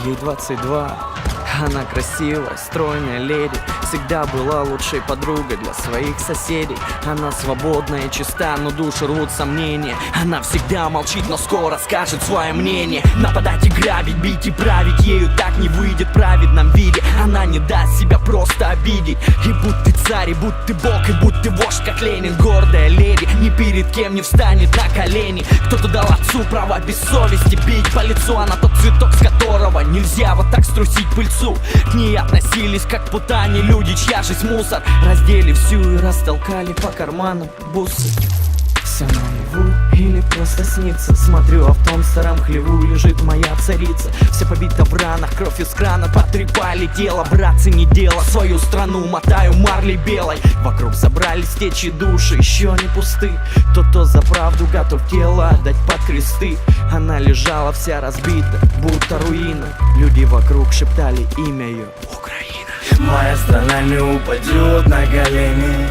ей 22. Она красивая, стройная леди, всегда была лучшей подругой для своих соседей. Она свободная и чиста, но душу рвут сомнения. Она всегда молчит, но скоро скажет свое мнение. Нападать и грабить, бить и править, ею так не выйдет в праведном виде. Она не даст себя просто обидеть. И будь ты царь, и будь ты бог, и будь ты вождь, как Ленин. Гордая леди, ни перед кем не встанет на колени. Кто-то дал отцу право без совести бить по лицу. Она тот цветок, с которого нельзя вот так струсить пыльцу. К ней относились как к путане люди, чья жизнь мусор. Раздели всю и растолкали по карманам бусы. Все наяву или просто снится. Смотрю, а в том старом хлеву лежит моя царица. Все побито в ранах, кровь из крана потрепали тело. Братцы, не дело, свою страну мотаю марлей белой. Вокруг собрались течи души, еще не пусты. Кто-то за правду готов тело отдать под кресты. Она лежала вся разбита, будто руина. Люди вокруг шептали имя ее: Украина. Моя страна не упадет на колени.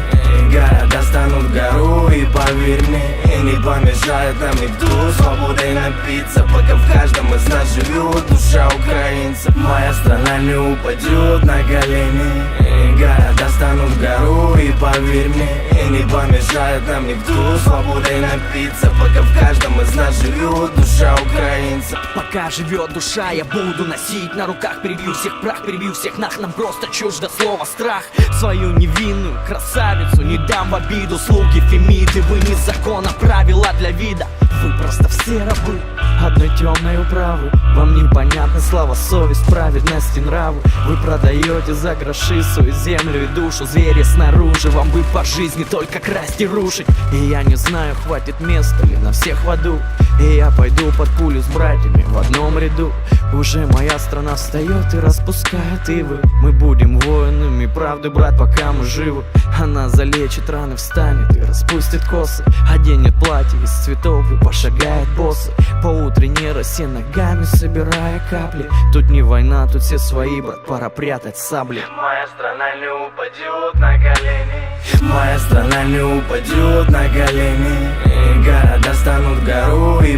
Города станут гору, и поверь мне, не помешает нам никто свободой напиться, пока в каждом из нас живет душа украинца. Моя страна не упадет на колени. Города станут гору, и поверь мне, не помешает нам никто свободой напиться, пока в каждом из нас живет душа украинца. Пока живет душа, я буду носить на руках. Перебью всех прах, перебью всех нах. Нам просто чуждо слово страх. Свою невинную красавицу не дам в обиду. Слуги Фемиды, вы не закона, правила для вида. Вы просто все рабы одной темной управы. Вам непонятны слова, совесть, праведность и нравы. Вы продаете за гроши свою землю и душу. Звери снаружи, вам бы по жизни только красть и рушить. И я не знаю, хватит места ли на всех в аду. И я пойду под пулю с братьями в одном ряду. Уже моя страна встает и распускает ивы. Мы будем воинами правды, брат, пока мы живы. Она залечит раны, встанет и распустит косы. Оденет платье из цветов и пошагает боссы по утренней росе, ногами собирая капли. Тут не война, тут все свои, брат, пора прятать сабли. Моя страна не упадет на колени. Моя страна не упадет на колени. Города станут гору, и